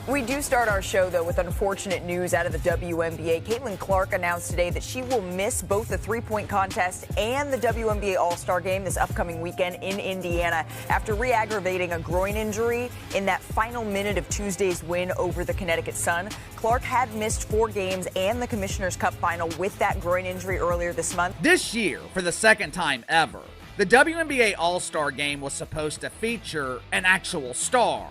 We do start our show, though, with unfortunate news out of the WNBA. Caitlin Clark announced today that she will miss both the three-point contest and the WNBA All-Star Game this upcoming weekend in Indiana after re-aggravating a groin injury in that final minute of Tuesday's win over the Connecticut Sun. Clark had missed 4 games and the Commissioner's Cup final with that groin injury earlier this month. This year, for the second time ever, the WNBA All-Star Game was supposed to feature an actual star.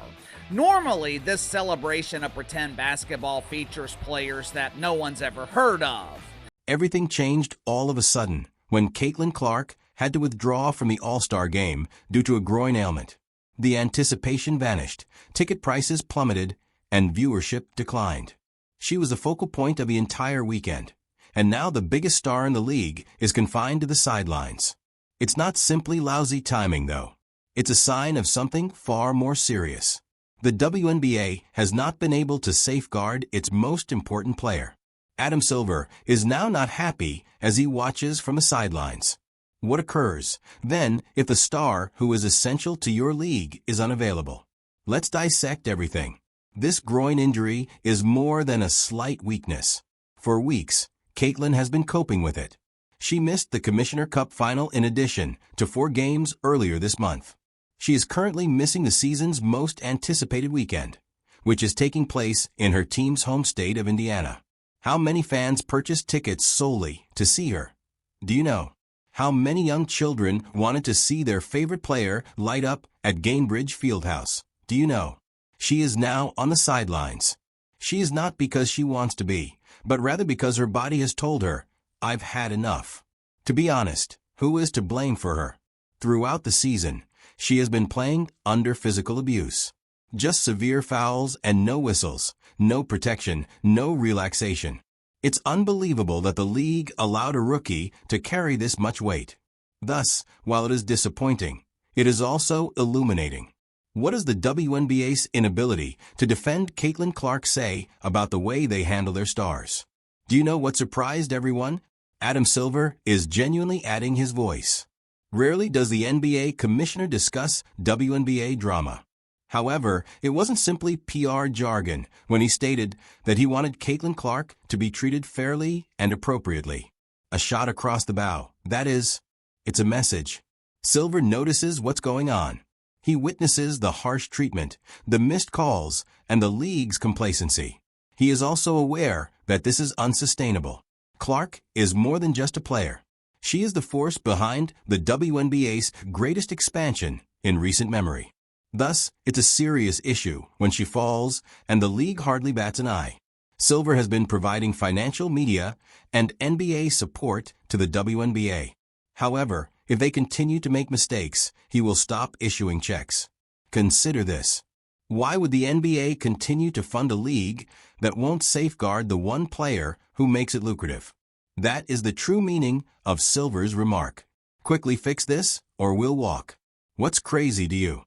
Normally, this celebration of pretend basketball features players that no one's ever heard of. Everything changed all of a sudden when Caitlin Clark had to withdraw from the All-Star Game due to a groin ailment. The anticipation vanished, ticket prices plummeted, and viewership declined. She was the focal point of the entire weekend, and now the biggest star in the league is confined to the sidelines. It's not simply lousy timing, though. It's a sign of something far more serious. The WNBA has not been able to safeguard its most important player. Adam Silver is now not happy as he watches from the sidelines. What occurs, then, if the star who is essential to your league is unavailable? Let's dissect everything. This groin injury is more than a slight weakness. For weeks, Caitlin has been coping with it. She missed the Commissioner Cup final in addition to 4 games earlier this month. She is currently missing the season's most anticipated weekend, which is taking place in her team's home state of Indiana. How many fans purchased tickets solely to see her? Do you know? How many young children wanted to see their favorite player light up at Gainbridge Fieldhouse? Do you know? She is now on the sidelines. She is not because she wants to be, but rather because her body has told her, "I've had enough." To be honest, who is to blame for her? Throughout the season, she has been playing under physical abuse. Just severe fouls and no whistles, no protection, no relaxation. It's unbelievable that the league allowed a rookie to carry this much weight. Thus, while it is disappointing, it is also illuminating. What does the WNBA's inability to defend Caitlin Clark say about the way they handle their stars? Do you know what surprised everyone? Adam Silver is genuinely adding his voice. Rarely does the NBA commissioner discuss WNBA drama. However, it wasn't simply PR jargon when he stated that he wanted Caitlin Clark to be treated fairly and appropriately. A shot across the bow, that is, it's a message. Silver notices what's going on. He witnesses the harsh treatment, the missed calls, and the league's complacency. He is also aware that this is unsustainable. Clark is more than just a player. She is the force behind the WNBA's greatest expansion in recent memory. Thus, it's a serious issue when she falls, and the league hardly bats an eye. Silver has been providing financial, media, and NBA support to the WNBA. However, if they continue to make mistakes, he will stop issuing checks. Consider this. Why would the NBA continue to fund a league that won't safeguard the one player who makes it lucrative? That is the true meaning of Silver's remark. Quickly fix this, or we'll walk. What's crazy to you?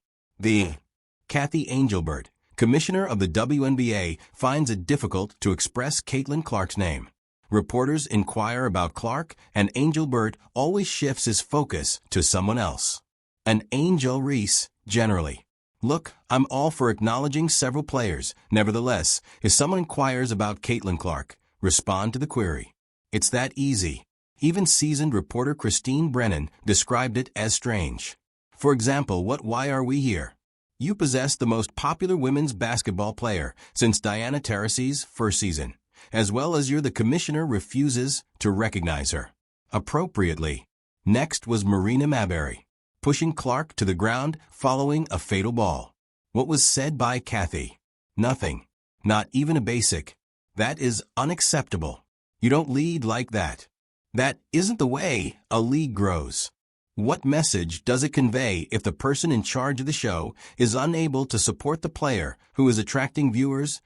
Kathy Angelbert, commissioner of the WNBA, finds it difficult to express Caitlin Clark's name. Reporters inquire about Clark, and Angelbert always shifts his focus to someone else. An Angel Reese, generally. Look, I'm all for acknowledging several players. Nevertheless, if someone inquires about Caitlin Clark, respond to the query. It's that easy. Even seasoned reporter Christine Brennan described it as strange. For example, why are we here? You possess the most popular women's basketball player since Diana Taurasi's first season, as well as the commissioner refuses to recognize her. Appropriately. Next was Marina Maberry, pushing Clark to the ground following a fatal ball. What was said by Kathy? Nothing. Not even a basic. That is unacceptable. You don't lead like that. That isn't the way a league grows. What message does it convey if the person in charge of the show is unable to support the player who is attracting viewers,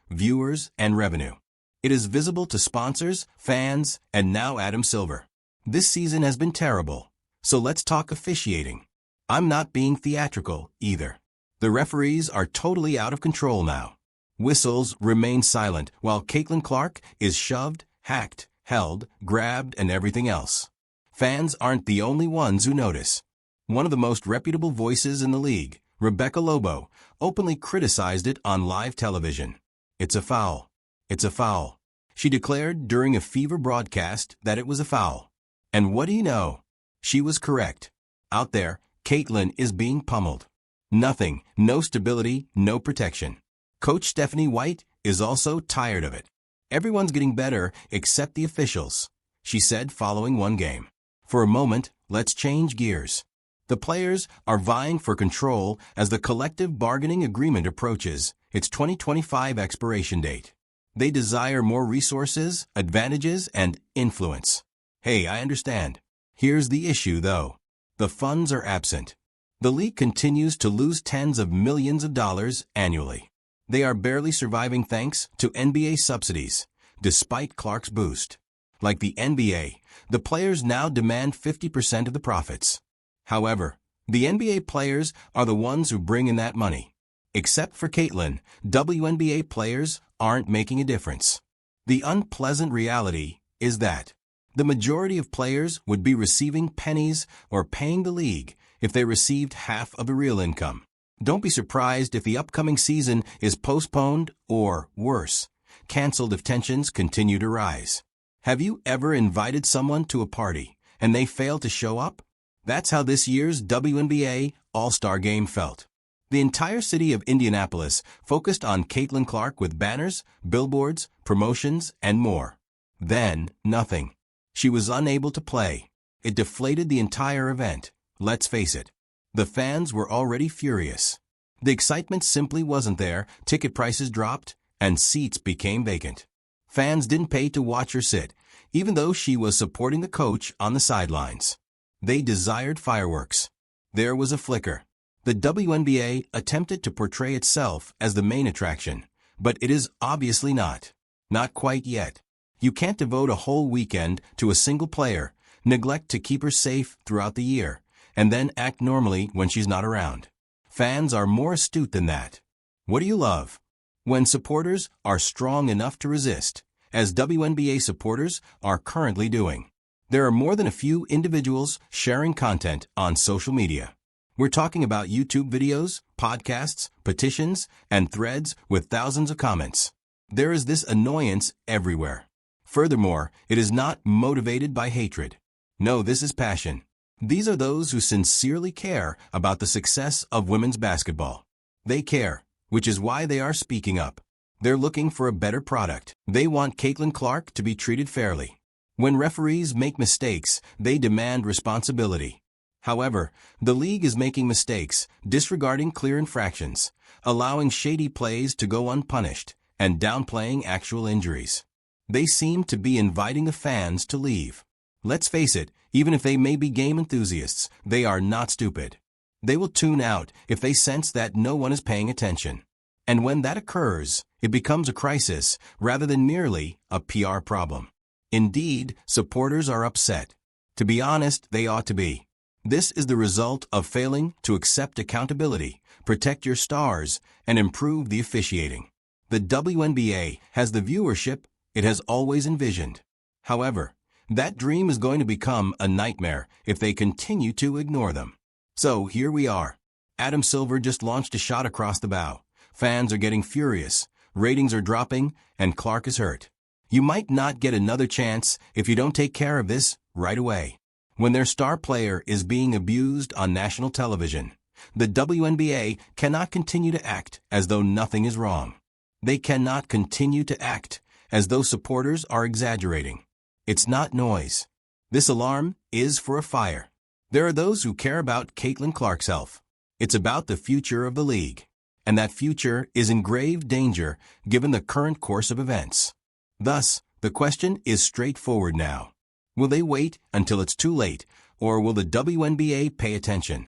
and revenue? It is visible to sponsors, fans, and now Adam Silver. This season has been terrible. So let's talk officiating. I'm not being theatrical either. The referees are totally out of control now. Whistles remain silent while Caitlin Clark is shoved, hacked, held, grabbed, and everything else. Fans aren't the only ones who notice. One of the most reputable voices in the league, Rebecca Lobo, openly criticized it on live television. "It's a foul. It's a foul." She declared during a Fever broadcast that it was a foul. And what do you know? She was correct. Out there, Caitlin is being pummeled. Nothing, no stability, no protection. Coach Stephanie White is also tired of it. "Everyone's getting better except the officials," she said following one game. "For a moment, let's change gears." The players are vying for control as the collective bargaining agreement approaches its 2025 expiration date. They desire more resources, advantages, and influence. Hey, I understand. Here's the issue, though. The funds are absent. The league continues to lose tens of millions of dollars annually. They are barely surviving thanks to NBA subsidies, despite Clark's boost. Like the NBA, the players now demand 50% of the profits. However, the NBA players are the ones who bring in that money. Except for Caitlin, WNBA players aren't making a difference. The unpleasant reality is that the majority of players would be receiving pennies or paying the league if they received half of the real income. Don't be surprised if the upcoming season is postponed or, worse, canceled if tensions continue to rise. Have you ever invited someone to a party and they fail to show up? That's how this year's WNBA All-Star Game felt. The entire city of Indianapolis focused on Caitlin Clark with banners, billboards, promotions, and more. Then, nothing. She was unable to play. It deflated the entire event. Let's face it. The fans were already furious. The excitement simply wasn't there, ticket prices dropped, and seats became vacant. Fans didn't pay to watch her sit, even though she was supporting the coach on the sidelines. They desired fireworks. There was a flicker. The WNBA attempted to portray itself as the main attraction, but it is obviously not. Not quite yet. You can't devote a whole weekend to a single player, neglect to keep her safe throughout the year, and then act normally when she's not around. Fans are more astute than that. What do you love? When supporters are strong enough to resist, as WNBA supporters are currently doing. There are more than a few individuals sharing content on social media. We're talking about YouTube videos, podcasts, petitions, and threads with thousands of comments. There is this annoyance everywhere. Furthermore, it is not motivated by hatred. No, this is passion. These are those who sincerely care about the success of women's basketball. They care, which is why they are speaking up. They're looking for a better product. They want Caitlin Clark to be treated fairly. When referees make mistakes, they demand responsibility. However, the league is making mistakes, disregarding clear infractions, allowing shady plays to go unpunished, and downplaying actual injuries. They seem to be inviting the fans to leave. Let's face it, even if they may be game enthusiasts, they are not stupid. They will tune out if they sense that no one is paying attention. And when that occurs, it becomes a crisis rather than merely a PR problem. Indeed, supporters are upset. To be honest, they ought to be. This is the result of failing to accept accountability, protect your stars, and improve the officiating. The WNBA has the viewership it has always envisioned. However, that dream is going to become a nightmare if they continue to ignore them. So here we are. Adam Silver just launched a shot across the bow. Fans are getting furious, ratings are dropping, and Clark is hurt. You might not get another chance if you don't take care of this right away. When their star player is being abused on national television, the WNBA cannot continue to act as though nothing is wrong. They cannot continue to act as though supporters are exaggerating. It's not noise. This alarm is for a fire. There are those who care about Caitlin Clark's health. It's about the future of the league. And that future is in grave danger given the current course of events. Thus, the question is straightforward now. Will they wait until it's too late, or will the WNBA pay attention?